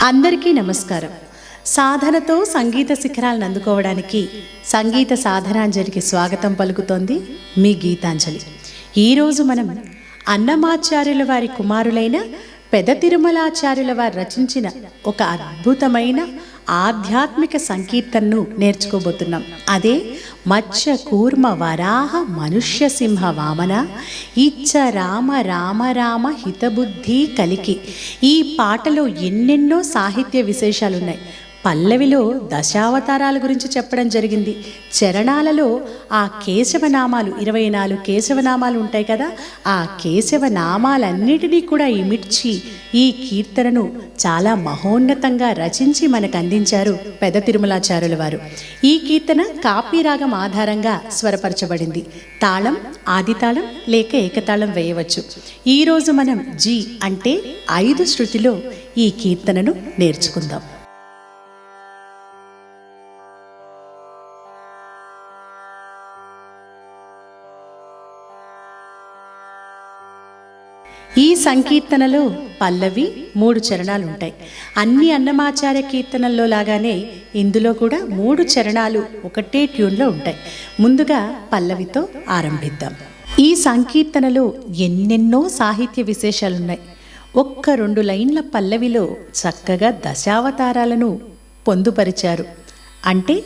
అందరికీ నమస్కారం. సాధనతో సంగీత శిఖరాలను అందుకోవడానికి సంగీత సాధనాంజలికి స్వాగతం పలుకుతోంది మీ గీతాంజలి. ఈరోజు మనం అన్నమాచార్యుల వారి కుమారులైన పెద తిరుమలాచార్యుల వారు రచించిన ఒక అద్భుతమైన ఆధ్యాత్మిక సంకీర్తనను నేర్చుకోబోతున్నాం. అదే మత్స్య కూర్మ వరాహ మనుష్య సింహ వామన ఇచ్చ రామ రామ రామ హితబుద్ధి కలికి. ఈ పాటలో ఎన్నెన్నో సాహిత్య విశేషాలున్నాయి. పల్లవిలో దశావతారాల గురించి చెప్పడం జరిగింది. చరణాలలో ఆ కేశవనామాలు 24 కేశవనామాలు ఉంటాయి కదా, ఆ కేశవనామాలన్నిటినీ కూడా ఇమిడ్చి ఈ కీర్తనను చాలా మహోన్నతంగా రచించి మనకు అందించారు పెద తిరుమలాచార్యుల వారు. ఈ కీర్తన కాపీరాగం ఆధారంగా స్వరపరచబడింది. తాళం ఆదితాళం లేక ఏకతాళం వేయవచ్చు. ఈరోజు మనం జీ అంటే 5 శృతిలో ఈ కీర్తనను నేర్చుకుందాం. ఈ సంకీర్తనలో పల్లవి 3 చరణాలు ఉంటాయి. అన్ని అన్నమాచార్య కీర్తనల్లో లాగానే ఇందులో కూడా 3 చరణాలు ఒకటే ట్యూన్లో ఉంటాయి. ముందుగా పల్లవితో ఆరంభిద్దాం. ఈ సంకీర్తనలో ఎన్నెన్నో సాహిత్య విశేషాలున్నాయి. 1-2 లైన్ల పల్లవిలో చక్కగా దశావతారాలను పొందుపరిచారు. అంటే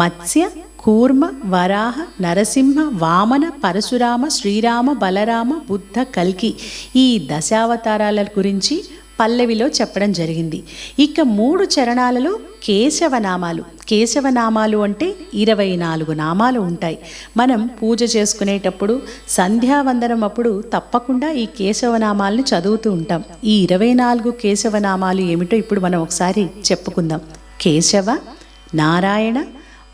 మత్స్య కూర్మ వరాహ నరసింహ వామన పరశురామ శ్రీరామ బలరామ బుద్ధ కల్కి ఈ దశావతారాల గురించి పల్లవిలో చెప్పడం జరిగింది. ఇక 3 చరణాలలో కేశవనామాలు అంటే 24 నామాలు ఉంటాయి. మనం పూజ చేసుకునేటప్పుడు సంధ్యావందనం అప్పుడు తప్పకుండా ఈ కేశవనామాలను చదువుతూ ఉంటాం. ఈ 24 కేశవనామాలు ఏమిటో ఇప్పుడు మనం ఒకసారి చెప్పుకుందాం. కేశవ, నారాయణ,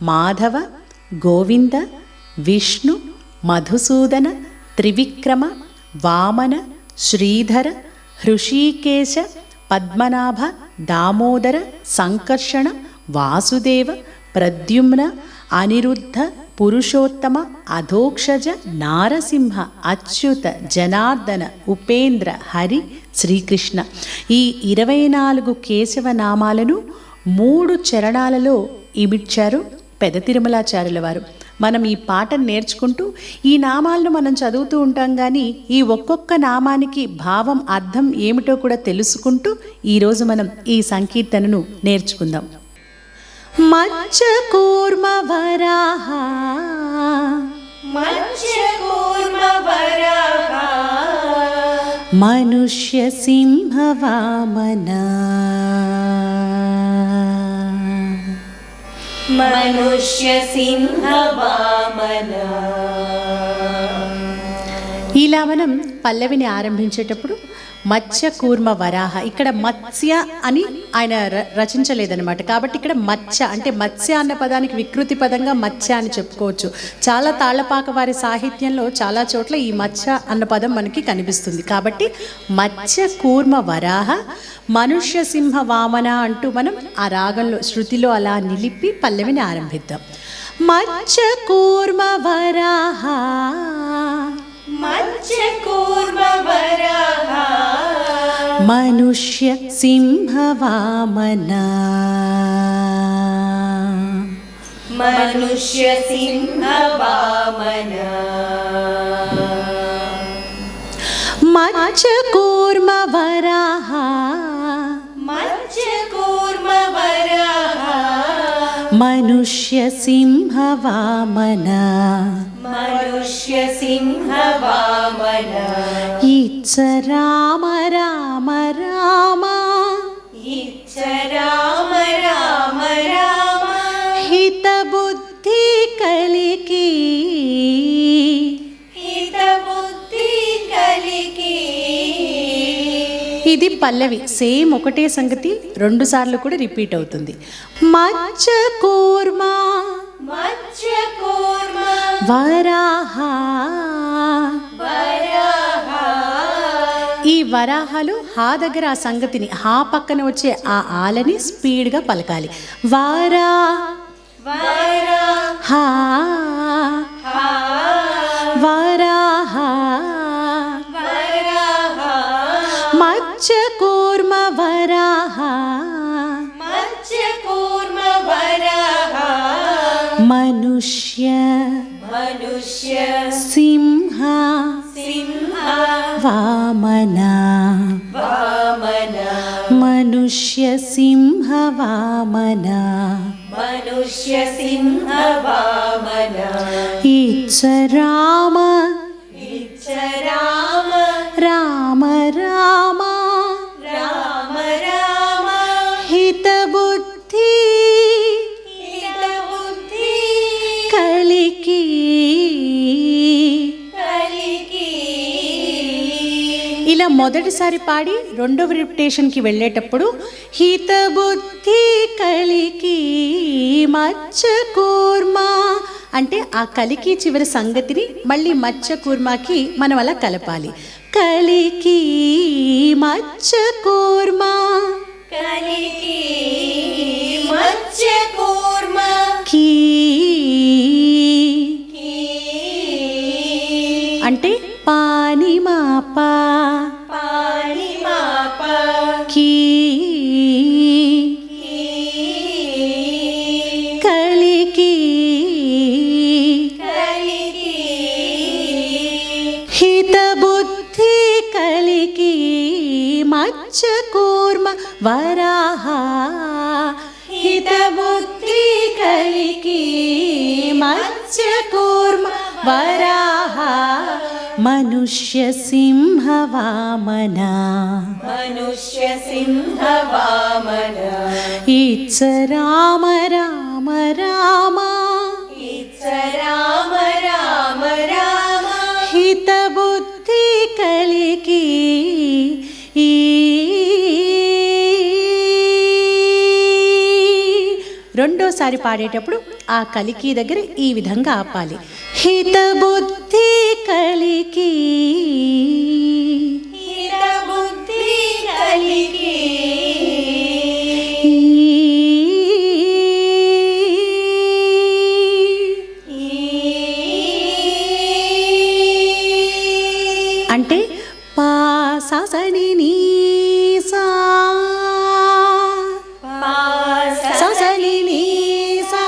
మాధవ, గోవింద, విష్ణు, మధుసూదన, త్రివిక్రమ, వామన, శ్రీధర, హృషీకేశ, పద్మనాభ, దామోదర, సంకర్షణ, వాసుదేవ, ప్రద్యుమ్న, అనిరుద్ధ, పురుషోత్తమ, అధోక్షజ, నారసింహ, అచ్యుత, జనార్దన, ఉపేంద్ర, హరి, శ్రీకృష్ణ. ఈ 24 కేశవనామాలను 3 చరణాలలో ఇమిడ్చారు పెద తిరుమలాచార్యుల వారు. మనం ఈ పాటను నేర్చుకుంటూ ఈ నామాలను మనం చదువుతూ ఉంటాం, కానీ ఈ ఒక్కొక్క నామానికి భావం అర్థం ఏమిటో కూడా తెలుసుకుంటూ ఈరోజు మనం ఈ సంకీర్తనను నేర్చుకుందాం. మత్స్య కూర్మ వరాహ మనుష్య సింహ వామన మనుష్య సింహ వామన. ఇలా మనం పల్లవిని ఆరంభించేటప్పుడు మత్స్య కూర్మ వరాహ, ఇక్కడ మత్స్య అని ఆయన రచించలేదన్నమాట. కాబట్టి ఇక్కడ మత్స్య అంటే మత్స్య అన్న పదానికి వికృతి పదంగా మత్స్య అని చెప్పుకోవచ్చు. చాలా తాళ్లపాక వారి సాహిత్యంలో చాలా చోట్ల ఈ మత్స్య అన్న పదం మనకి కనిపిస్తుంది. కాబట్టి మత్స్య కూర్మ వరాహ మనుష్య సింహ వామన అంటూ మనం ఆ రాగంలో శృతిలో అలా నిలిపి పల్లవిని ఆరంభిద్దాం. మత్స్య కూర్మ వరాహ మత్స్య కూర్మ వరాహ మనుష్య సింహ వామన మనుష్య సింహ వామన. మత్స్య కూర్మ వరాహ మత్స్య కూర్మ వరాహ మనుష్య సింహ వామన మనుష్య సింహ వామన. ఇచ్చ రామ రామ రామ ఇచ్చ రామ రామ రామ హిత బుద్ధి కలికి హిత బుద్ధి కలికి. ఇది పల్లవి. సేమ్ ఒకటే సంగతి 2 సార్లు కూడా రిపీట్ అవుతుంది. మత్స్య కూర్మ మత్స్య కూర్మ వరాహ. వరాహ. ఈ వరాహాలు హా దగ్గర ఆ సంగతిని, హా పక్కన వచ్చే ఆ ఆలని స్పీడ్గా పలకాలి. వరా వరా హా హా వరాహ వరాహ. మత్స్య కూర్మ వరాహ మనుష్య मनुष्य సింహ सिंह వామన वामन మనుష్య సింహ వామన मनुष्य सिंह वामन ఇచ్చ రామ इच्छ राम రామ రామ राम राम హితబుద్ధి हितबुद्धि కలికి కలికి ఇలా మొదటిసారి పాడి రెండవ రిపిటేషన్కి వెళ్ళేటప్పుడు హితబుద్ధి కలికి మచ్చ కూర్మ అంటే ఆ కలికి చివరి సంగతిని మళ్ళీ మచ్చ కూర్మాకి మనం అలా కలపాలి. కలికి మచ్చ కూర్మ కలికి మత్స్య కూర్మ కీ అంటే పాని మాప పాని మాప కీ కలికి కలికి హితబుద్ధి కలికి మచ్చ కూర్మ వరాహ హితబుద్ధి కలికి మచ్చ కూర్మ వరాహ మనుష్య సింహ వామన మనుష్య సింహ వామన ఇచ్చ రామ రామ రామ ఇచ్చ రామ రామ రామ హితబుద్ధి కలికి రెండోసారి పాడేటప్పుడు ఆ కలికి దగ్గర ఈ విధంగా ఆపాలి. హితబుద్ధి కలికి హితబుద్ధి కలికి అంటే పా సని నీ సా సని నీ సా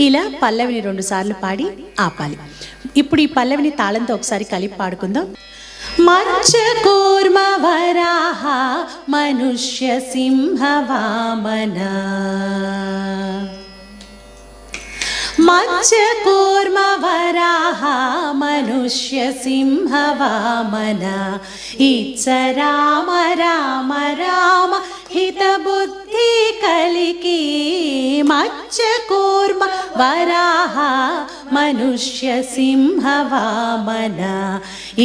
ఇలా పల్లవిని 2 సార్లు పాడి ఆపాలి. ఇప్పుడు ఈ పల్లవిని తాళంతో ఒకసారి కలిపి పాడుకుందాం. మచ్చ కూర్మ వరాహ మనుష్య సింహ వామన మచ్చ కూర్మ వరాహ మనుష్య సింహ వామన ఇచ్చ రామ రామ రామ హితబుద్ధి కలికి మచ్చ కూర్మ వరాహ మనుష్య సింహ వామన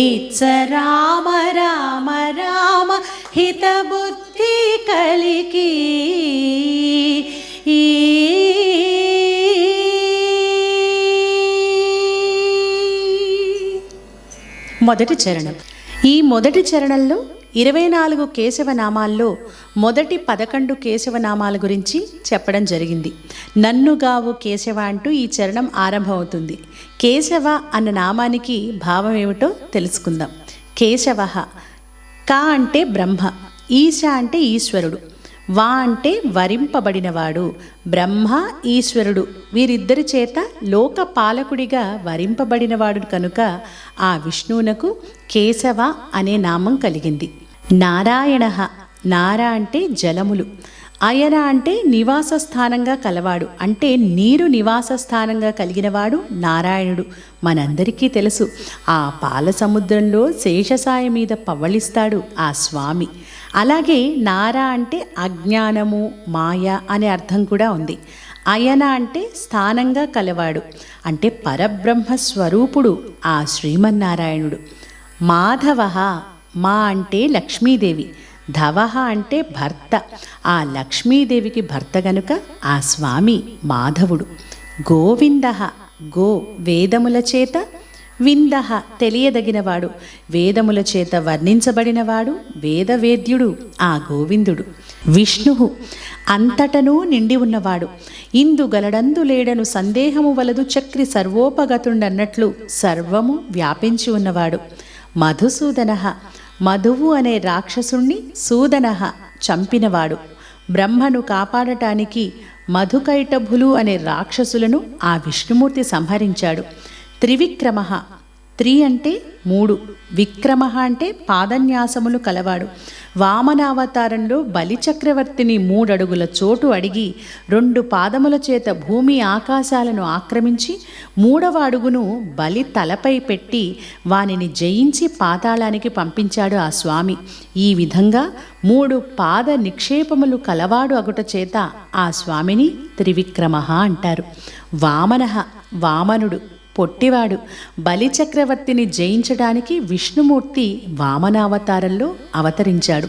ఇచ్చ రామ రామ రామ హితబుద్ధి కలికి మొదటి చరణం. ఈ మొదటి చరణంలో 24 కేశవనామాల్లో మొదటి 11 కేశవనామాల గురించి చెప్పడం జరిగింది. నన్నుగావు కేశవ అంటూ ఈ చరణం ఆరంభమవుతుంది. కేశవ అన్న నామానికి భావం ఏమిటో తెలుసుకుందాం. కేశవ కా అంటే బ్రహ్మ, ఈశ అంటే ఈశ్వరుడు, వా అంటే వరింపబడినవాడు. బ్రహ్మ ఈశ్వరుడు వీరిద్దరి చేత లోక పాలకుడిగా వరింపబడినవాడు కనుక ఆ విష్ణువునకు కేశవ అనే నామం కలిగింది. నారాయణ, నారా అంటే జలములు, అయన అంటే నివాస స్థానంగా కలవాడు, అంటే నీరు నివాస స్థానంగా కలిగినవాడు నారాయణుడు. మనందరికీ తెలుసు, ఆ పాల సముద్రంలో శేషసాయ మీద పవ్వళిస్తాడు ఆ స్వామి. అలాగే నారా అంటే అజ్ఞానము, మాయ అనే అర్థం కూడా ఉంది. అయన అంటే స్థానంగా కలవాడు, అంటే పరబ్రహ్మ స్వరూపుడు ఆ శ్రీమన్నారాయణుడు. మాధవ, మా అంటే లక్ష్మీదేవి, ధవహ అంటే భర్త, ఆ లక్ష్మీదేవికి భర్త గనుక ఆ స్వామి మాధవుడు. గోవింద, గో వేదముల చేత, వింద తెలియదగినవాడు, వేదముల చేత వర్ణించబడినవాడు, వేదవేద్యుడు ఆ గోవిందుడు. విష్ణు అంతటను నిండి ఉన్నవాడు, ఇందు గలడందు లేడను సందేహము వలదు చక్రి సర్వోపగతుండన్నట్లు సర్వము వ్యాపించి ఉన్నవాడు. మధుసూదన, మధువు అనే రాక్షసుణ్ణి సూదన చంపినవాడు. బ్రహ్మను కాపాడటానికి మధుకైటభులు అనే రాక్షసులను ఆ విష్ణుమూర్తి సంహరించాడు. త్రివిక్రమ, త్రి అంటే 3, విక్రమ అంటే పాదన్యాసములు కలవాడు. వామనావతారంలో బలిచక్రవర్తిని 3 అడుగుల చోటు అడిగి 2 పాదముల చేత భూమి ఆకాశాలను ఆక్రమించి 3వ అడుగును బలి తలపై పెట్టి వానిని జయించి పాతాళానికి పంపించాడు ఆ స్వామి. ఈ విధంగా 3 పాద నిక్షేపములు కలవాడు అగుట చేత ఆ స్వామిని త్రివిక్రమ అంటారు. వామనః, వామనుడు పొట్టివాడు. బలిచక్రవర్తిని జయించడానికి విష్ణుమూర్తి వామనావతారంలో అవతరించాడు.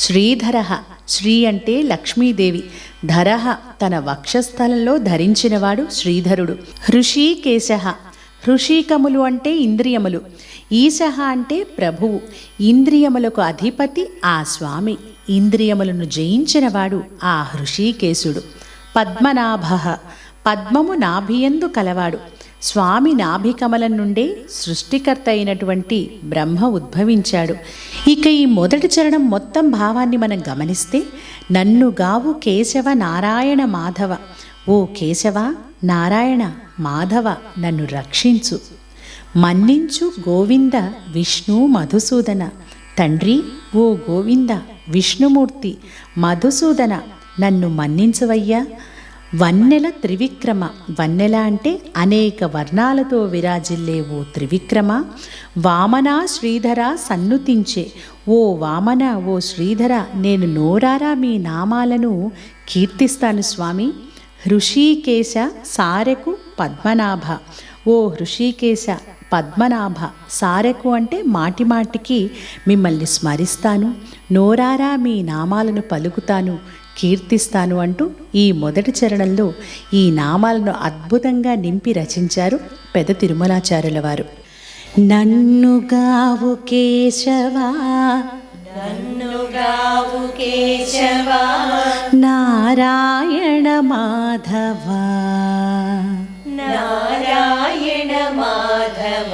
శ్రీధర, శ్రీ అంటే లక్ష్మీదేవి, ధర తన వక్షస్థలంలో ధరించినవాడు శ్రీధరుడు. హృషీకేశ, హృషీకములు అంటే ఇంద్రియములు, ఈశ అంటే ప్రభువు, ఇంద్రియములకు అధిపతి ఆ స్వామి. ఇంద్రియములను జయించినవాడు ఆ హృషీకేశుడు. పద్మనాభ, పద్మము నాభియందు కలవాడు. స్వామి నాభికమలం నుండే సృష్టికర్త అయినటువంటి బ్రహ్మ ఉద్భవించాడు. ఇక ఈ మొదటి చరణం మొత్తం భావాన్ని మనం గమనిస్తే, నన్ను గావు కేశవ నారాయణ మాధవ, ఓ కేశవ నారాయణ మాధవ నన్ను రక్షించు. మన్నించు గోవింద విష్ణు మధుసూదన, తండ్రి ఓ గోవింద విష్ణుమూర్తి మధుసూదన నన్ను మన్నించవయ్యా. వన్నెల త్రివిక్రమ, వన్నెల అంటే అనేక వర్ణాలతో విరాజిల్లే ఓ త్రివిక్రమ. వామన శ్రీధర సన్నుతించే, ఓ వామన ఓ శ్రీధర నేను నోరారా మీ నామాలను కీర్తిస్తాను స్వామి. హృషీకేశ సారెకు పద్మనాభ, ఓ హృషీకేశ పద్మనాభ, సారెకు అంటే మాటిమాటికి మిమ్మల్ని స్మరిస్తాను, నోరారా మీ నామాలను పలుకుతాను, కీర్తిస్తాను అంటూ ఈ మొదటి చరణంలో ఈ నామాలను అద్భుతంగా నింపి రచించారు పెద్ద తిరుమలాచార్యుల వారు. నన్ను గావు కేశవా, నన్ను గావు కేశవా, నారాయణ మాధవ, నారాయణ మాధవ.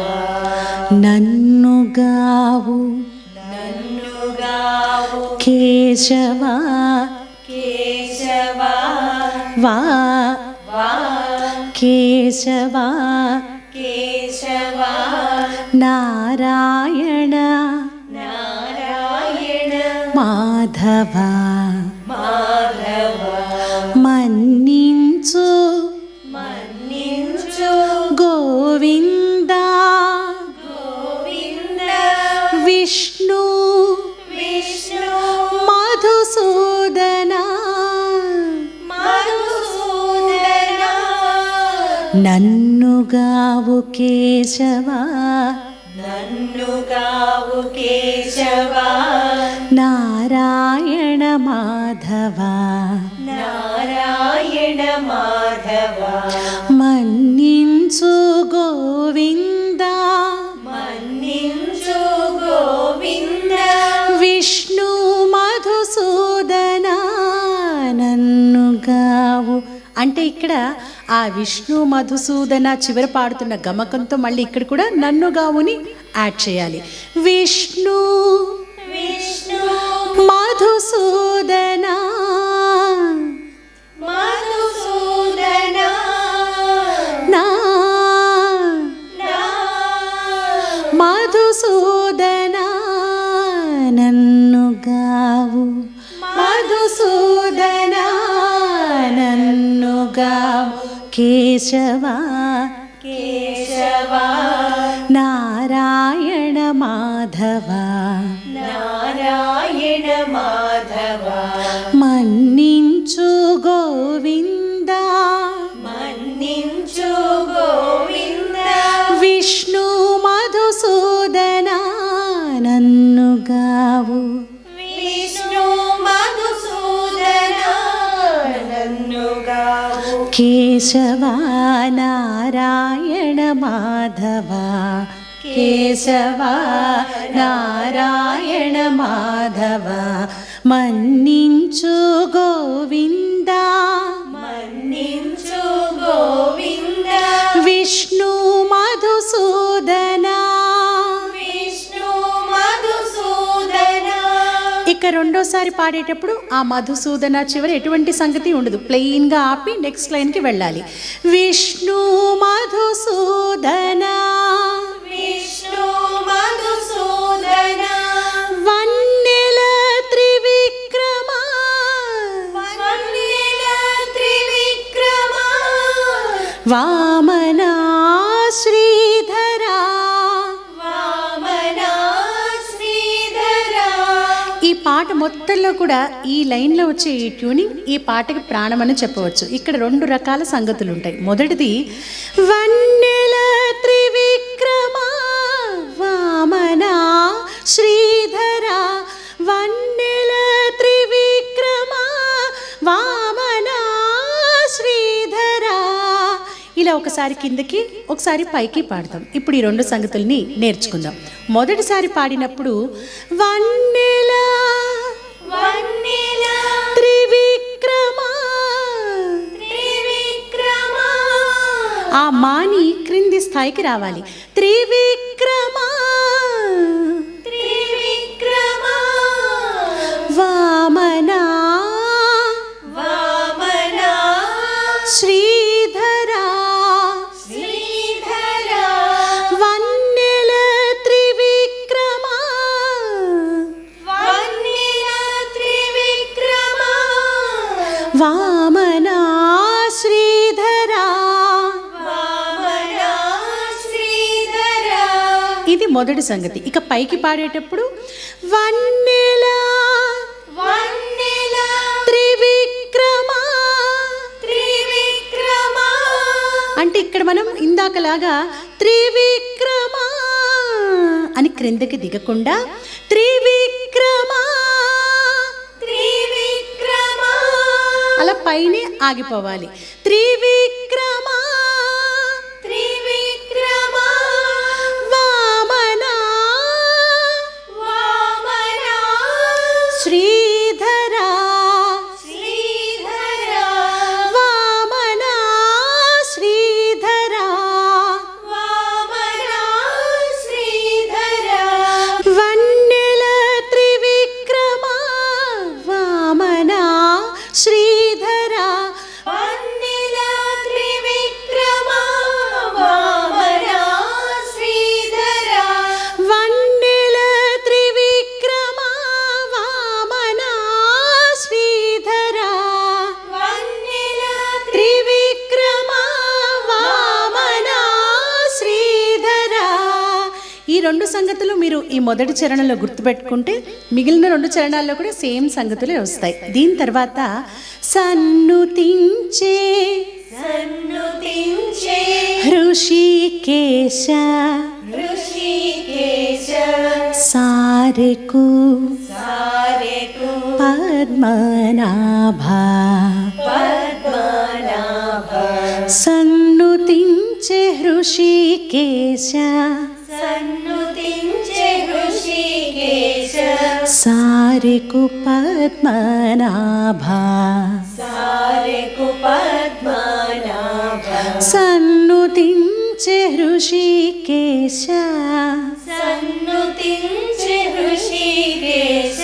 నన్ను గావు, నన్ను గావు కేశవా, కేశవా, వా వా కేశవా, కేశవా, నారాయణ నారాయణ మాధవ, మాధవ. మన్నించు మన్నించు గోవింద గోవింద విష్ణు విష్ణు మధుసూదన, మధుసూదన. నన్ను గావు కేశవా, నన్ను గావు కేశవా, నారాయణ మాధవ, నారాయణ మాధవ. మన్నించు గోవింద మన్నించు గోవింద విష్ణు మధుసూదన, నన్ను గావు అంటే ఇక్కడ ఆ విష్ణు మధుసూదన చివర పాడుతున్న గమకంతో మళ్ళీ ఇక్కడ కూడా నన్ను గావుని యాడ్ చేయాలి. విష్ణు విష్ణు మధుసూదన, మధుసూదన. నా నా మధుసూదన నన్ను గావు, మధుసూదన నన్ను గావు. కేశవా కేశవా, నారాయణ మాధవ, నారాయణ మాధవ. మన్నించు గోవింద మన్నించు గోవింద విష్ణు మధుసూదన నన్ను గావు. విష్ణు మధుసూదన నన్ను గావు. కేశవా నారాయణ మాధవ, కేశవా నారాయణ మాధవ, మన్నించు గోవింద మన్నించు గోవింద విష్ణు మధుసూదన, విష్ణు ఇక రెండోసారి పాడేటప్పుడు ఆ మధుసూదన చివరి ఎటువంటి సంగతి ఉండదు, ప్లెయిన్గా ఆపి నెక్స్ట్ లైన్కి వెళ్ళాలి. విష్ణు మధుసూదన విష్ణు మధుసూదన వన్నెల త్రివిక్రమ వన్నెల త్రివిక్రమ వామన శ్రీధర. వామన శ్రీధర. ఈ పాట మొత్తంలో కూడా ఈ లైన్లో వచ్చే ఈ ట్యూనింగ్ ఈ పాటకి ప్రాణమని చెప్పవచ్చు. ఇక్కడ రెండు రకాల సంగతులు ఉంటాయి. మొదటిది వన్నెల త్రివిక్రమ వామన శ్రీధర, వన్నెల త్రివిక్రమ వామన శ్రీధర. ఇలా ఒకసారి కిందకి ఒకసారి పైకి పాడతాం. ఇప్పుడు ఈ రెండు సంగతుల్ని నేర్చుకుందాం. మొదటిసారి పాడినప్పుడు వన్నెల వన్నెల త్రివిక్రమ, త్రివిక్రమ ఆ మాని క్రింది స్థాయికి రావాలి. త్రివిక్రమ త్రివిక్రమ వామన వామన శ్రీధర, శ్రీధర వన్నెల త్రివిక్రమ వన్నెల త్రివిక్రమ వామన శ్రీధర. వామన శ్రీధర. ఇది మొదటి సంగతి. ఇక పైకి పాడేటప్పుడు వన్నెల వన్నెల త్రివిక్రమ త్రివిక్రమ అంటే ఇక్కడ మనం ఇందాకలాగా త్రివిక్రమ అని క్రిందకి దిగకుండా త్రివిక్రమ త్రివిక్రమ అలా పైనే ఆగిపోవాలి. త్రివిక్రమ త్రివిక్రమ వామన వామన శ్రీధర, శ్రీధర వామన శ్రీధర, వామన శ్రీధర వన్నెల త్రివిక్రమ వామన శ్రీధర. వన్నెల త్రివిక్రమ వామన శ్రీధర వన్నెల త్రివిక్రమ వామన శ్రీధర, వన్నెల త్రివిక్రమ వామన శ్రీధర. ఈ రెండు సంగతులు మీరు ఈ మొదటి చరణంలో గుర్తుపెట్టుకుంటే మిగిలిన రెండు చరణాల్లో కూడా సేమ్ సంగతులే వస్తాయి. దీని తర్వాత సన్నుతించే సన్నుతించే హృషికేశ ఋషికేశ సారెకు సారెకు పద్మనాభ, పద్మనాభ సన్నుతించే హృషికేశ సన్నుతించే ఋషికేశ సారెకు పద్మనాభ, సారెకు పద్మనాభ సన్నుతించే హృషికేశ సన్నుతించే ఋషికేశ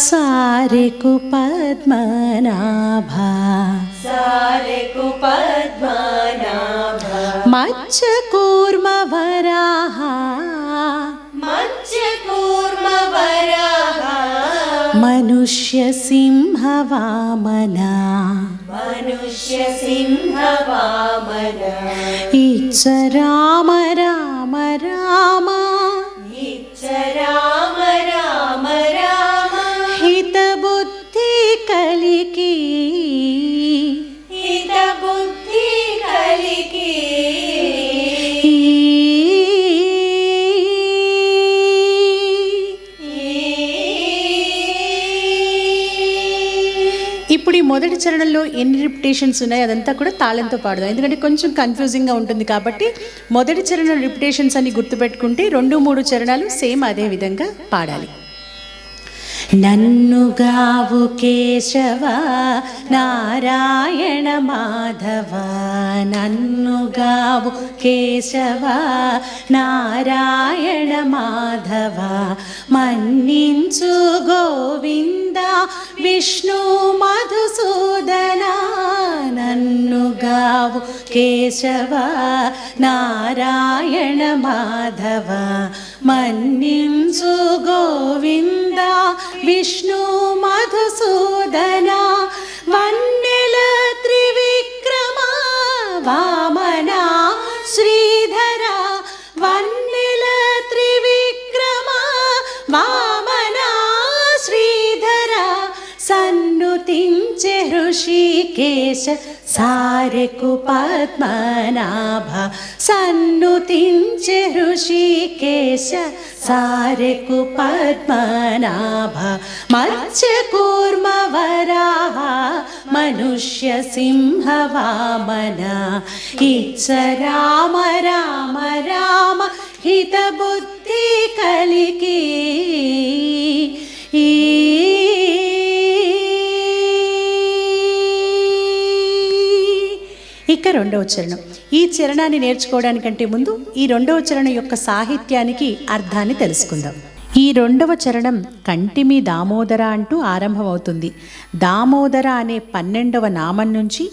సారెకు పద్మనాభ, సారెకు పద్మనాభ మత్స్యకూర్మ వరాహ మత్స్యకూర్మ వరాహ మనుష్య సింహ వామన, మనుష్య సింహ వామన ఇచ్చ రామ రామ రామ, ఇచ్చ రామ రామ రామ హిత బుద్ధి కలికి హిత బుద్ధి కలికి ఇప్పుడు ఈ మొదటి చరణంలో ఎన్ని రిపిటేషన్స్ ఉన్నాయి అదంతా కూడా తాళంతో పాడదాం, ఎందుకంటే కొంచెం కన్ఫ్యూజింగ్గా ఉంటుంది. కాబట్టి మొదటి చరణం రిపిటేషన్స్ అని గుర్తుపెట్టుకుంటే 2, 3 చరణాలు సేమ్ అదే విధంగా పాడాలి. నన్నుగావు కేశవ నారాయణ మాధవ, నన్నుగావు కేశవ నారాయణ మాధవ, మన్నించు గోవింద విష్ణు మధుసూదన, నన్నుగావు కేశవ నారాయణ మాధవ, మన్నించు గోవింద విష్ణు మధుసూదన, వన్నెల త్రివిక్రమ వామన శ్రీధర, వన్నెల త్రివిక్రమ వామన శ్రీధర, సన్నుతించే హృషికేశ సారెకు పద్మనాభ, సన్నుతించే హృషికేశ సారెకు పద్మనాభ, మత్స్యకూర్మ వరాహ మనుష్య సింహ వామన, ఇచ్చ రామ రామ రామ హిత బుద్ధి కలిగి. ఇక రెండవ చరణం. ఈ చరణాన్ని నేర్చుకోవడానికంటే ముందు ఈ రెండవ చరణం యొక్క సాహిత్యానికి అర్థాన్ని తెలుసుకుందాం. ఈ రెండవ చరణం కంటిమి దామోదర అంటూ ఆరంభమవుతుంది. దామోదర అనే 12వ నామం నుంచి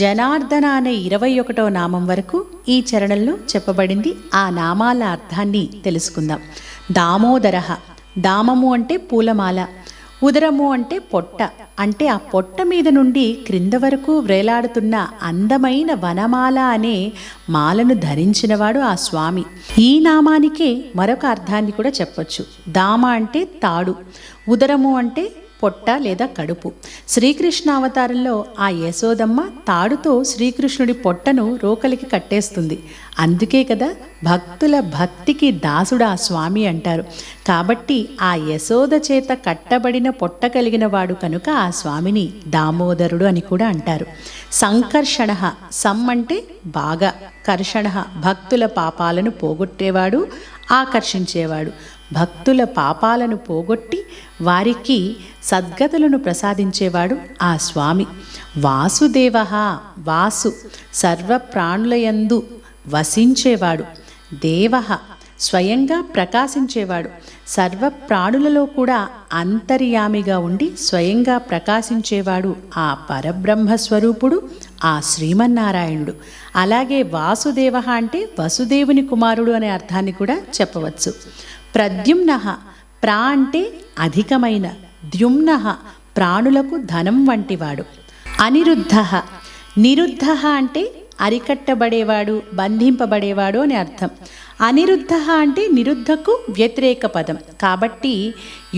జనార్దన అనే 21వ నామం వరకు ఈ చరణంలో చెప్పబడింది. ఆ నామాల అర్థాన్ని తెలుసుకుందాం. దామోదర, దామము అంటే పూలమాల, ఉదరము అంటే పొట్ట, అంటే ఆ పొట్ట మీద నుండి క్రింద వరకు వ్రేలాడుతున్న అందమైన వనమాల అనే మాలను ధరించినవాడు ఆ స్వామి. ఈ నామానికే మరొక అర్థాన్ని కూడా చెప్పొచ్చు. దామ అంటే తాడు, ఉదరము అంటే పొట్ట లేదా కడుపు. శ్రీకృష్ణ అవతారంలో ఆ యశోదమ్మ తాడుతో శ్రీకృష్ణుడి పొట్టను రోకలికి కట్టేస్తుంది. అందుకే కదా భక్తుల భక్తికి దాసుడు ఆ స్వామి అంటారు. కాబట్టి ఆ యశోద చేత కట్టబడిన పొట్ట కలిగిన వాడు కనుక ఆ స్వామిని దామోదరుడు అని కూడా అంటారు. సంకర్షణ, సం అంటే బాగా, కర్షణ భక్తుల పాపాలను పోగొట్టేవాడు, ఆకర్షించేవాడు. భక్తుల పాపాలను పోగొట్టి వారికి సద్గతులను ప్రసాదించేవాడు ఆ స్వామి. వాసుదేవ, వాసు సర్వప్రాణులయందు వసించేవాడు. దేవ స్వయంగా ప్రకాశించేవాడు. సర్వప్రాణులలో కూడా అంతర్యామిగా ఉండి స్వయంగా ప్రకాశించేవాడు ఆ పరబ్రహ్మ స్వరూపుడు ఆ శ్రీమన్నారాయణుడు. అలాగే వాసుదేవ అంటే వసుదేవుని కుమారుడు అనే అర్థాన్ని కూడా చెప్పవచ్చు. ప్రద్యుమ్న, ప్రా అంటే అధికమైన, ద్యుమ్న ప్రాణులకు ధనం వంటివాడు. అనిరుద్ధ, నిరుద్ధ అంటే అరికట్టబడేవాడు, బంధింపబడేవాడు అని అర్థం. అనిరుద్ధ అంటే నిరుద్ధకు వ్యతిరేక పదం. కాబట్టి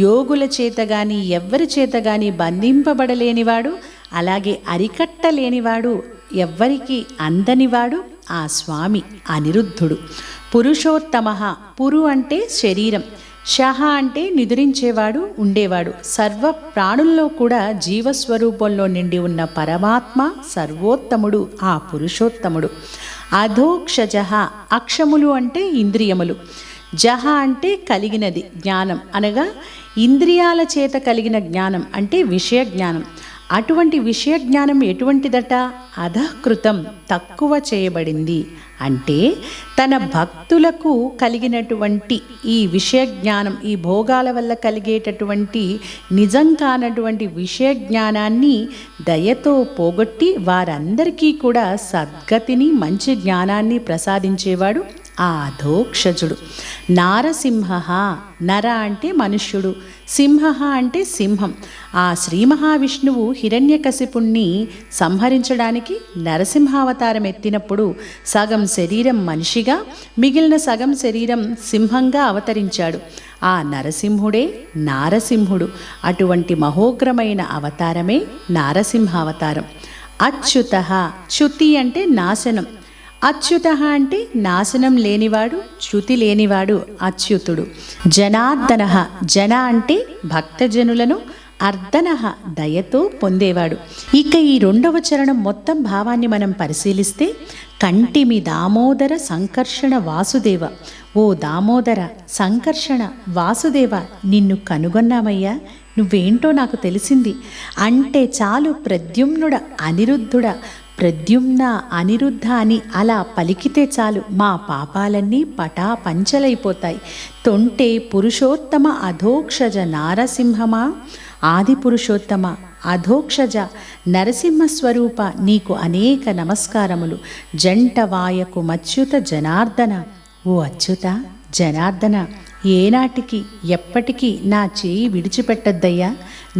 యోగుల చేత కానీ ఎవ్వరి చేత కానీ బంధింపబడలేనివాడు, అలాగే అరికట్టలేనివాడు, ఎవ్వరికి అందనివాడు ఆ స్వామి అనిరుద్ధుడు. పురుషోత్తమ, పురు అంటే శరీరం, షహ అంటే నిదురించేవాడు, ఉండేవాడు. సర్వ ప్రాణుల్లో కూడా జీవస్వరూపంలో నిండి ఉన్న పరమాత్మ సర్వోత్తముడు ఆ పురుషోత్తముడు. అధోక్షజ, అక్షములు అంటే ఇంద్రియములు, జహ అంటే కలిగినది, జ్ఞానం అనగా ఇంద్రియాల చేత కలిగిన జ్ఞానం అంటే విషయ జ్ఞానం. అటువంటి విషయ జ్ఞానం ఎటువంటిదట? అధకృతం, తక్కువ చేయబడింది. అంటే తన భక్తులకు కలిగినటువంటి ఈ విషయ జ్ఞానం, ఈ భోగాల వల్ల కలిగేటటువంటి నిజం కానటువంటి విషయ జ్ఞానాన్ని దయతో పోగొట్టి వారందరికీ కూడా సద్గతిని, మంచి జ్ఞానాన్ని ప్రసాదించేవాడు ఆ అధోక్షజుడు. నారసింహ, నర అంటే మనుష్యుడు, సింహ అంటే సింహం. ఆ శ్రీ మహావిష్ణువు హిరణ్యకశిపుణ్ణి సంహరించడానికి నరసింహావతారం ఎత్తినప్పుడు సగం శరీరం మనిషిగా, మిగిలిన సగం శరీరం సింహంగా అవతరించాడు. ఆ నరసింహుడే నారసింహుడు. అటువంటి మహోగ్రమైన అవతారమే నారసింహావతారం. అచ్యుత, చ్యుతి అంటే నాశనం, అచ్యుత అంటే నాశనం లేనివాడు, చ్యుతి లేనివాడు అచ్యుతుడు. జనార్దన, జన అంటే భక్తజనులను, అర్దన దయతో పొందేవాడు. ఇక ఈ రెండవ చరణం మొత్తం భావాన్ని మనం పరిశీలిస్తే, కంటిమి దామోదర సంకర్షణ వాసుదేవ, ఓ దామోదర సంకర్షణ వాసుదేవ నిన్ను కనుగొన్నామయ్యా, నువ్వేంటో నాకు తెలిసింది అంటే చాలు ప్రద్యుమ్నుడ అనిరుద్ధుడ, ప్రద్యుమ్న అనిరుద్ధ అని అలా పలికితే చాలు మా పాపాలన్నీ పటా పంచలైపోతాయి. తొంటే పురుషోత్తమ అధోక్షజ నారసింహమా, ఆది పురుషోత్తమ అధోక్షజ నరసింహస్వరూప నీకు అనేక నమస్కారములు. జంటవాయకు మచ్యుత జనార్దన, ఓ అచ్యుత జనార్దన, ఏనాటికి ఎప్పటికీ నా చేయి విడిచిపెట్టద్దయ్యా.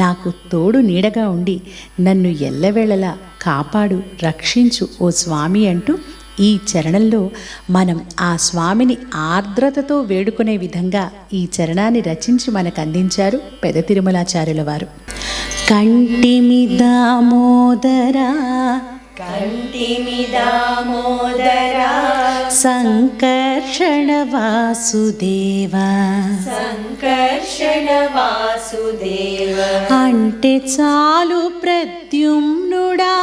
నాకు తోడు నీడగా ఉండి నన్ను ఎల్లవేళలా కాపాడు, రక్షించు ఓ స్వామి అంటూ ఈ చరణంలో మనం ఆ స్వామిని ఆర్ద్రతతో వేడుకునే విధంగా ఈ చరణాన్ని రచించి మనకు అందించారు పెద తిరుమలాచార్యుల వారు. కంటిమి దామోదరా, కంటిమి దామోదరా, సంకర్షణ వాసుదేవ, సంకర్షణ వాసుదేవ, అంటే చాలు ప్రద్యుమ్నుడా,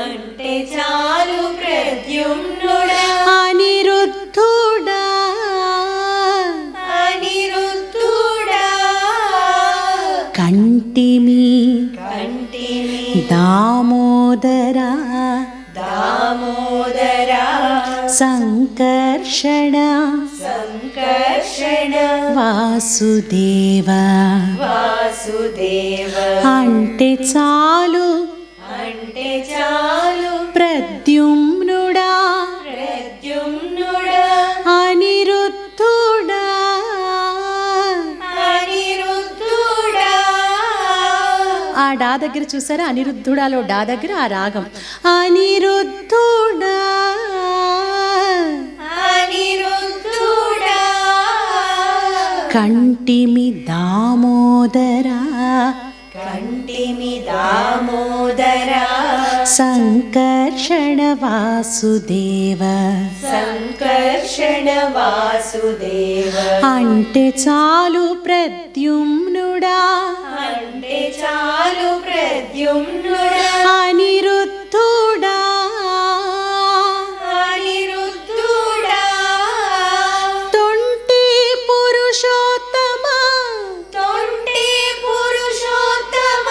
అంటే చాలు ప్రద్యుమ్నుడా, అనిరుద్ధుడా, అనిరుద్ధుడా, కంటిమి కంటిమి దామోదరా, దామోదరా, సంకర్షణ సంకర్షణ వాసుదేవ, వాసుదేవ, అంటే చాలు అంటే చాలు ప్రద్యుమ్నుడా, ప్రద్యుమ్నుడా, అనిరుద్ధుడా, అనిరుద్ధుడా. ఆ డా దగ్గర చూసారా, అనిరుద్ధుడాలో డా దగ్గర ఆ రాగం అనిరుద్ధుడా, అనిరుద్ధుడా, కంటిమి దామోదరా, కంటిమి దామోదరా, సంకర్షణ వాసుదేవ, సంకర్షణ వాసుదేవ, అంటే చాలు ప్రద్యుమ్నుడా, అంటే చాలు ప్రద్యుమ్నుడా, అనిరుద్ధుడా, అనిరుద్ధుడా, తొంటి పురుషోత్తమ, తొంటి పురుషోత్తమ,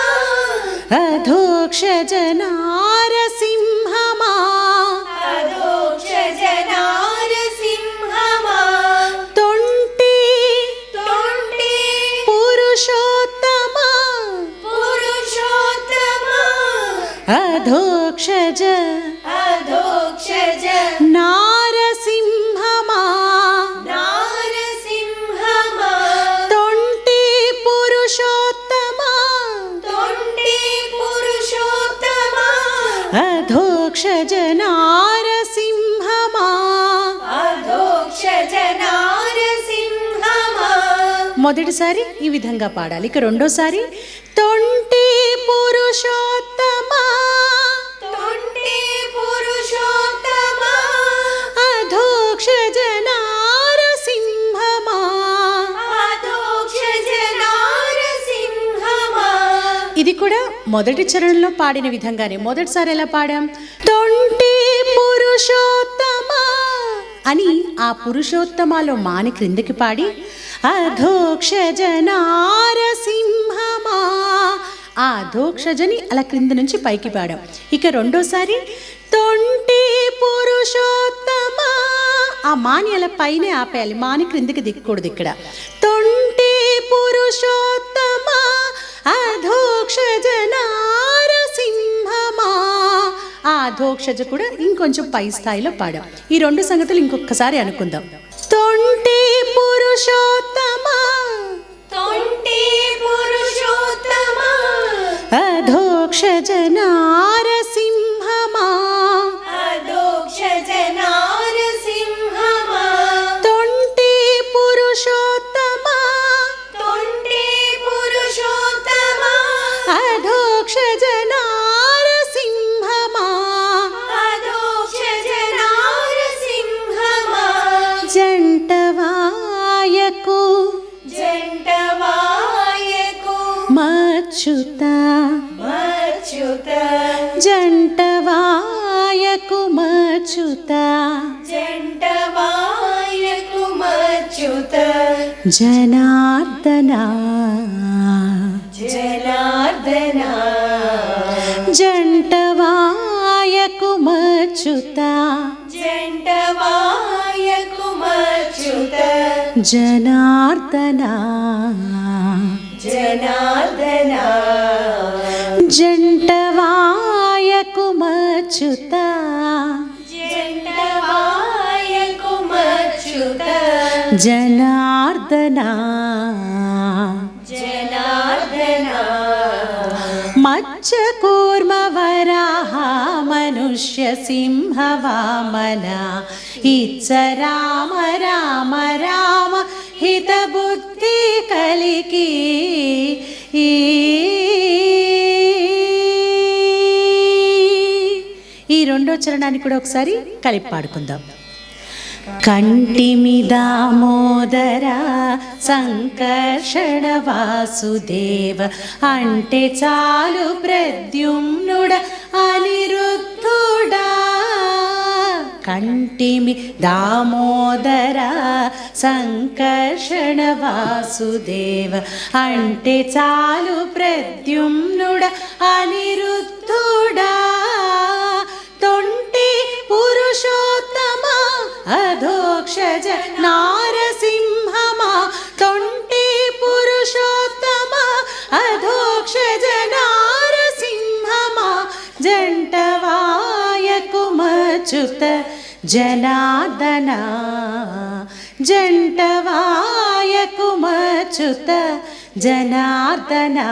అధోక్షజ నారసింహమా, అధోక్షజ నారసింహమా, తొంటి తొంటి పురుషోత్తమ, పురుషోత్తమ, అధోక్షజ అధోక్షజ నారసింహమా, నారసింహమా, తొంటి పురుషోత్తమ, తొంటి పురుషోత్తమ, అధోక్షజ నారసింహమా. అధోక్షజ నారసింహమా. మొదటిసారి ఈ విధంగా పాడాలి. ఇక రెండోసారి తొంటి పురుషోత్తమ, తొంటి పురుషోత్తమ, అధోక్షజ నారసింహమా. అధోక్షజ నారసింహమా. ఇది కూడా మొదటి చరణంలో పాడిన విధంగానే. మొదటిసారి ఎలా పాడాం, తొంటి పురుషోత్తమ అని ఆ పురుషోత్తమాలో మాని క్రిందికి పాడి అధోక్షజ నారసింహమా, ఆ అధోక్షజని అలా క్రింద నుంచి పైకి పాడాం. ఇక రెండోసారి తొంటి పురుషోత్తమ, ఆ మాని అలా పైనే ఆపేయాలి, మాని క్రిందికి దిక్కకూడదు ఇక్కడ. తొంటి పురుషోత్తమ, అధోక్షజ నారసింహమా, ఆ అధోక్షజ కూడా ఇంకొంచెం పై స్థాయిలో పాడాం. ఈ రెండు సంగతులు ఇంకొకసారి అనుకుందాం. తొంటి పురుషోత్తమ, తొంటి పురుషోత్తమ, అధోక్షజ నారసింహమా, అధోక్షజ నారసింహమా, తొంటి పురుషోత్తమ, తొంటి పురుషోత్తమ, అధోక్షజ నారసింహమా, అధోక్షజ నారసింహమా, జంటవాయకు జంటవాయకు మచ్యుత, మచ్యుత, జంటవాయకు మచ్యుత, జంటవాయకు మచ్యుత, జనార్దన, జనార్దనా జంటవాయకుమచ్యుత జంటవాయకుమచ్యుత జనార్దనా జనార్దనా జంటవాయకుమచ్యుత జంటవాయకుమచ్యుత జనార్దనా జనార్దనా మత్స్యకూర్మ వరాహ మనుష్య సింహ వామన ఇచ్చ రామ రామ రామ హిత బుద్ధి కలికి ఈ రెండో చరణాన్ని కూడా ఒకసారి కలిపి పాడుకుందాం. కంటిమి దామోదర సంకర్షణ వాసుదేవ అంటే చాలు ప్రద్యుమ్నుడ అనిరుద్ధుడా. కంటిమి దామోదర సంకర్షణ వాసుదేవ అంటే చాలు ప్రద్యుమ్నుడ అనిరుద్ధుడా. తొంటి పురుషోత్తమ అధోక్షజ నారసింహమా తొంటి పురుషోత్తమ అధోక్షజ నారసింహమా జంటవాయకుమచ్యుత జనార్దనా జంటవాయకుమచ్యుత జనార్దనా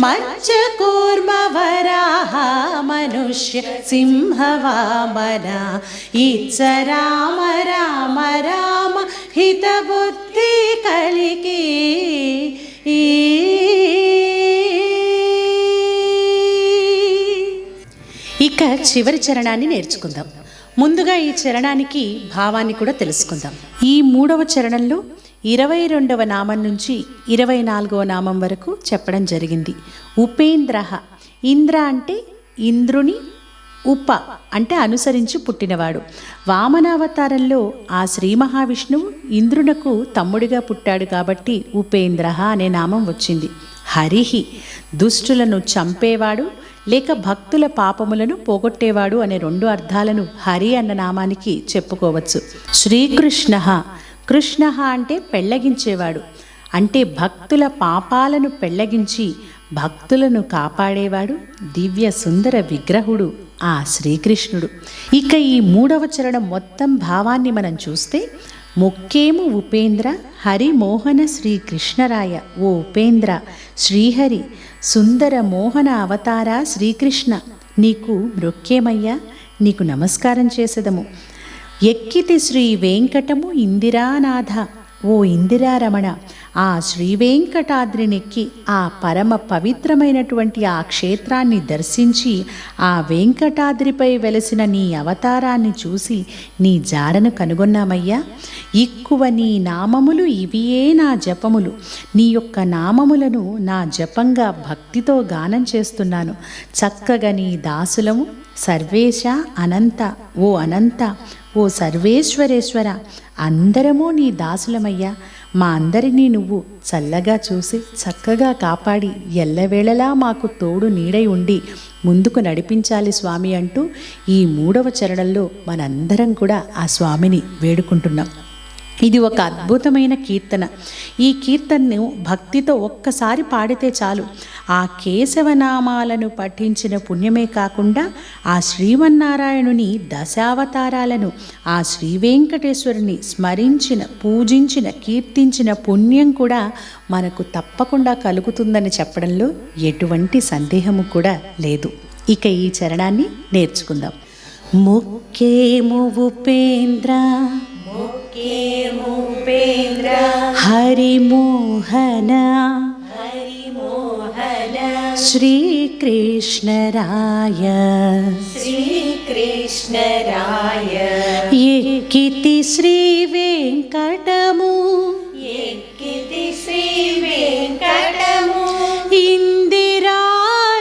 మత్స్యకూర్మ వరాహ మనుష్య సింహ వామన ఇచ్చ రామ రామ రామ హిత బుద్ధి కలికి. ఇక చివరి చరణాన్ని నేర్చుకుందాం. ముందుగా ఈ చరణానికి భావాన్ని కూడా తెలుసుకుందాం. ఈ మూడవ చరణంలో 22వ నామం నుంచి 24వ నామం వరకు చెప్పడం జరిగింది. ఉపేంద్ర, ఇంద్ర అంటే ఇంద్రుని, ఉప అంటే అనుసరించి పుట్టినవాడు. వామనావతారంలో ఆ శ్రీ మహావిష్ణువు ఇంద్రునకు తమ్ముడిగా పుట్టాడు కాబట్టి ఉపేంద్ర అనే నామం వచ్చింది. హరిహి దుష్టులను చంపేవాడు లేక భక్తుల పాపములను పోగొట్టేవాడు అనే రెండు అర్థాలను హరి అన్న నామానికి చెప్పుకోవచ్చు. శ్రీకృష్ణ, కృష్ణ అంటే పెళ్ళగించేవాడు, అంటే భక్తుల పాపాలను పెళ్ళగించి భక్తులను కాపాడేవాడు, దివ్య సుందర విగ్రహుడు ఆ శ్రీకృష్ణుడు. ఇక ఈ మూడవ చరణం మొత్తం భావాన్ని మనం చూస్తే, ముఖ్యేము ఉపేంద్ర హరిమోహన శ్రీకృష్ణరాయ. ఓ ఉపేంద్ర, శ్రీహరి సుందర మోహన అవతార శ్రీకృష్ణ, నీకు మృక్కేమయ్యా, నీకు నమస్కారం చేసేదము. ఎక్కితి శ్రీ వెంకటము ఇందిరానాథ, ఓ ఇందిరారమణ, ఆ శ్రీ వెంకటాద్రినెక్కి ఆ పరమ పవిత్రమైనటువంటి ఆ క్షేత్రాన్ని దర్శించి ఆ వెంకటాద్రిపై వెలసిన నీ అవతారాన్ని చూసి నీ జాడను కనుగొన్నామయ్యా. ఇక్కువ నీ నామములు ఇవియే నా జపములు, నీ యొక్క నామములను నా జపంగా భక్తితో గానం చేస్తున్నాను. చక్కగా నీ దాసులము సర్వేశ అనంత, ఓ అనంత, ఓ సర్వేశ్వరేశ్వర, అందరము నీ దాసులమయ్యా. మా అందరినీ నువ్వు చల్లగా చూసి చక్కగా కాపాడి ఎల్లవేళలా మాకు తోడు నీడై ఉండి ముందుకు నడిపించాలి స్వామి అంటూ ఈ మూడవ చరణంలో మనందరం కూడా ఆ స్వామిని వేడుకుంటున్నాం. ఇది ఒక అద్భుతమైన కీర్తన. ఈ కీర్తనను భక్తితో ఒక్కసారి పాడితే చాలు, ఆ కేశవనామాలను పఠించిన పుణ్యమే కాకుండా ఆ శ్రీమన్నారాయణుని దశావతారాలను, ఆ శ్రీ వెంకటేశ్వరుని స్మరించిన, పూజించిన, కీర్తించిన పుణ్యం కూడా మనకు తప్పకుండా కలుగుతుందని చెప్పడంలో ఎటువంటి సందేహము కూడా లేదు. ఇక ఈ చరణాన్ని నేర్చుకుందాం. ముఖ్యేము ఉపేంద్ర ముఖ్యేముపేంద్ర హరిమోహన హరిమోహన శ్రీకృష్ణరాయ శ్రీకృష్ణరాయ ఎక్కితి శ్రీ వెంకటము ఎక్కితి శ్రీ వెంకటము ఇందిరానాథ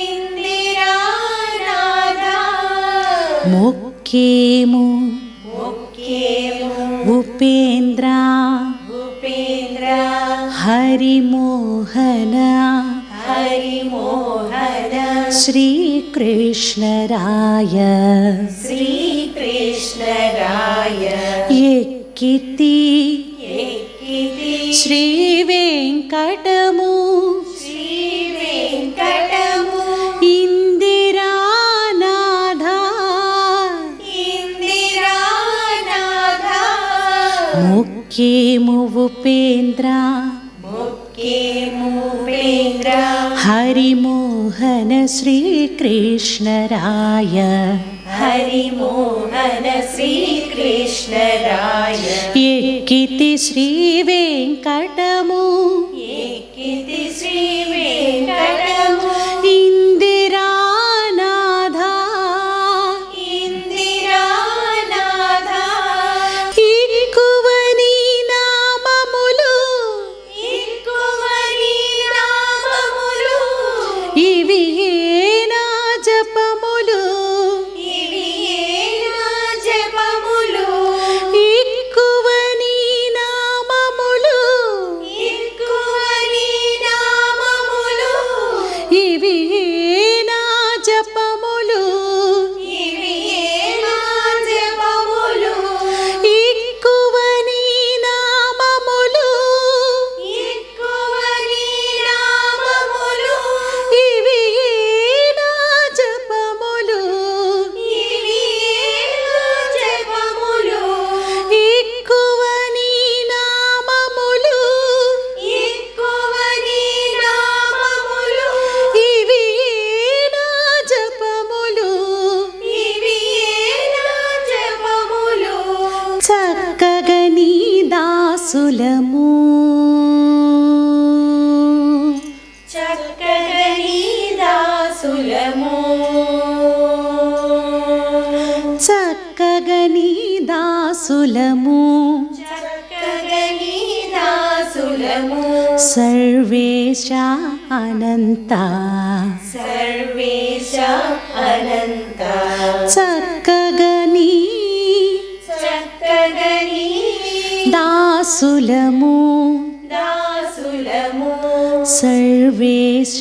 ఇందిరానాథ ముఖ్యేము ముఖ్యేము ఉపేంద్ర ఉపేంద్ర హరిమోహన శ్రీకృష్ణరాయ శ్రీకృష్ణరాయ ఎక్కితి ఎక్కితి శ్రీ వెంకటము శ్రీ వెంకటము ఇందిరానాథ ఇందిరానాథ ముఖ్యము ఉపేంద్ర ముఖ్యము ఉపేంద్ర హరిమోహన శ్రీకృష్ణరాయ హరిమోహన శ్రీకృష్ణరాయ ఎక్కితి శ్రీ వెంకటము ఎక్కితి శ్రీ వెంకటము ఇందిరానాథ ఇందిరానాథ ఎక్కువని నామములు ఎక్కువని నామములు ఇవి ఏనా జపములు ఇవి ఏనా జపములు ఎక్కువని నామములు ఎక్కువని నామములు ఇవి ఏనా జపములు ఇవి ఏనా జపములు ఎక్కువని నామములు ఎక్కువని నామములు ఇవి ఏనా జపములు ఇవి ఏనా జపములు ఎక్కువని నామములు ఎక్కువని నామములు ఇవి ఏనా జపములు ఇవి ఏనా జపములు చక్కగా నీ దాసులము చక్కగా నీ దాసులము చక్కగా నీ దాసులము చక్కగా నీ దాసులము సర్వేశ అనంత సర్వేశ అనంత చక్కగా నీ చక్కగా నీ దాసులము దాసులము సర్వేశ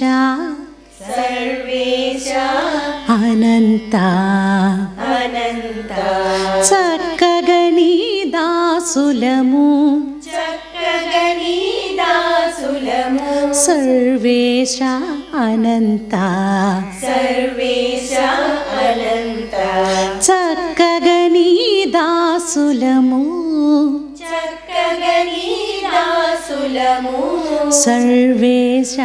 సర్వేశ అనంత అనంత చక్కగా నీ దాసులము చక్కగా నీ దాసులము సర్వేశ అనంత సర్వేశ అనంత చక్కగా నీ దాసులము చక్కగా నీ దాసులము సర్వేశ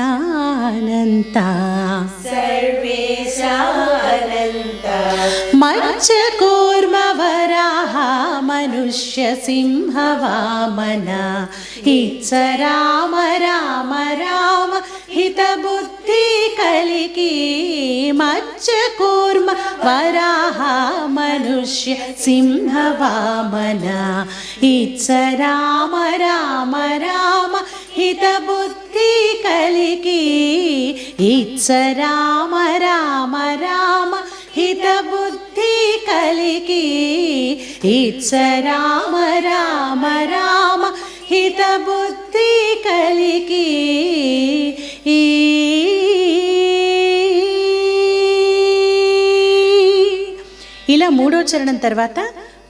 అనంత సర్వేశ అనంత మత్స్య కూర్మ వరాహ మనుష్య సింహ వామన ఇచ్చ రామ రామ రామ హిత బుద్ధి కలికి మత్స్య కూర్మ వరాహ మనుష్య సింహ వామన ఇచ్చ రామ రామ రామ హిత బుద్ధి కలికి ఇచ్చ రామ రామ రామ హిత బుద్ధి కలికి ఇచ్చ రామ రామ రామ హిత బుద్ధి కలికి ఇలా మూడో చరణం తర్వాత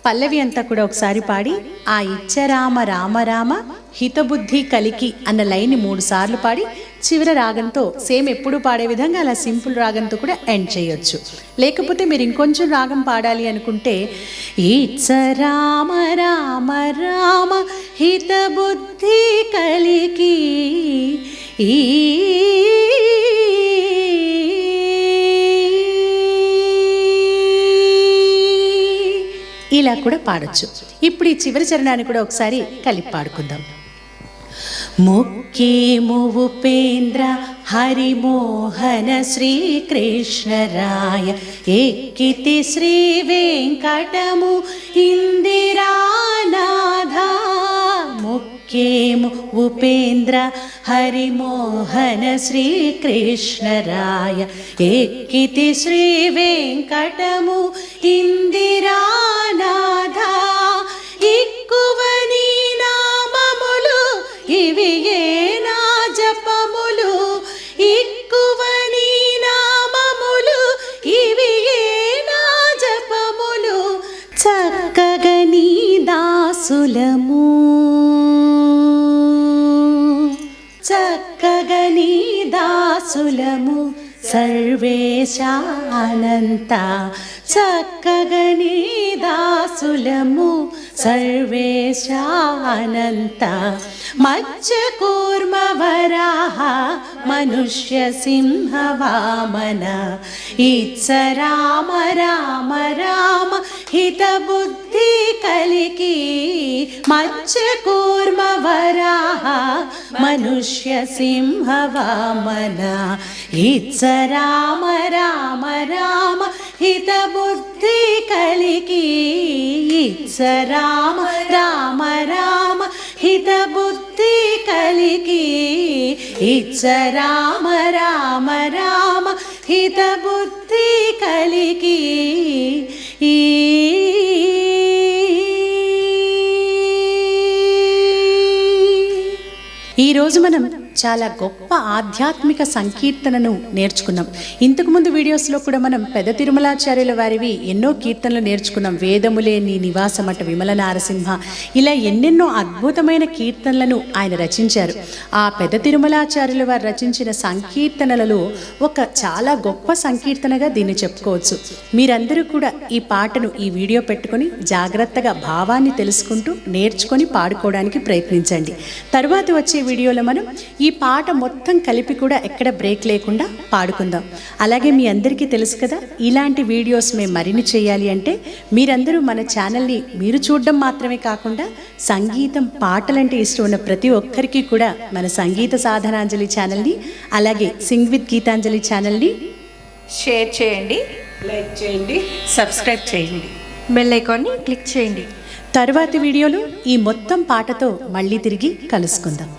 పల్లవి అంతా కూడా ఒకసారి పాడి ఆ ఇచ్చరామ రామ రామ హితబుద్ధి కలికి అన్న లైన్ని 3 సార్లు పాడి చివరి రాగంతో సేమ్ ఎప్పుడు పాడే విధంగా అలా సింపుల్ రాగంతో కూడా ఎండ్ చేయొచ్చు. లేకపోతే మీరు ఇంకొంచెం రాగం పాడాలి అనుకుంటే ఇచ్చరామ రామ రామ హితబుద్ధి కలికి ఇలా కూడా పాడొచ్చు. ఇప్పుడు ఈ చివరి చరణాన్ని కూడా ఒకసారి కలిపి పాడుకుందాం. ముఖ్యము ఉపేంద్ర హరిమోహన శ్రీకృష్ణరాయ ఎక్కితి శ్రీ వెంకటము ఇందిరానాథ ముఖ్యము ఉపేంద్ర హరిమోహన శ్రీకృష్ణరాయ ఎక్కితి శ్రీ వెంకటము ఇందిరానాథ ఎక్కువని నామములు ఇవి ఏనా జపములు ఎక్కువని నామములు ఇవి దాసులము చక్కగని దాసులము సర్వేశ అనంత చక్కగని దాసులము సర్వేశ అనంత మత్స్య కూర్మ వరాహ మనుష్య సింహ వామన ఇత్స రామ రామ రామ హిత బుద్ధి కలికి మత్స్య కూర్మ వరాహ మనుష్య సింహ వామన ఇత్స రామ రామ రామ హిత బుద్ధి కలికి ఇత్స రామ రామ రామ హిత బుద్ధి కలికి ఇత్స రామ రామ రామ హిత బుద్ధి కలికి ఈరోజు మనం చాలా గొప్ప ఆధ్యాత్మిక సంకీర్తనను నేర్చుకున్నాం. ఇంతకుముందు వీడియోస్లో కూడా మనం పెద్ద తిరుమలాచార్యుల వారివి ఎన్నో కీర్తనలు నేర్చుకున్నాం. వేదములే నీ నివాసమట విమల నారసింహ, ఇలా ఎన్నెన్నో అద్భుతమైన కీర్తనలను ఆయన రచించారు. ఆ పెద్ద తిరుమలాచార్యుల వారు రచించిన సంకీర్తనలలో ఒక చాలా గొప్ప సంకీర్తనగా దీన్ని చెప్పుకోవచ్చు. మీరందరూ కూడా ఈ పాటను ఈ వీడియో పెట్టుకొని జాగ్రత్తగా భావాన్ని తెలుసుకుంటూ నేర్చుకొని పాడుకోవడానికి ప్రయత్నించండి. తరువాత వచ్చే వీడియోలో మనం ఈ పాట మొత్తం కలిపి కూడా ఎక్కడ బ్రేక్ లేకుండా పాడుకుందాం. అలాగే మీ అందరికీ తెలుసు కదా, ఇలాంటి వీడియోస్ మేము మరిన్ని చేయాలి అంటే మీరందరూ మన ఛానల్ని మీరు చూడడం మాత్రమే కాకుండా సంగీతం పాటలంటే ఇష్టం ఉన్న ప్రతి ఒక్కరికి కూడా మన సంగీత సాధనాంజలి ఛానల్ని అలాగే సింగ్ విత్ గీతాంజలి ఛానల్ని షేర్ చేయండి, లైక్ చేయండి, సబ్స్క్రైబ్ చేయండి, బెల్ ఐకాన్ని క్లిక్ చేయండి. తర్వాతి వీడియోలో ఈ మొత్తం పాటతో మళ్ళీ తిరిగి కలుసుకుందాం.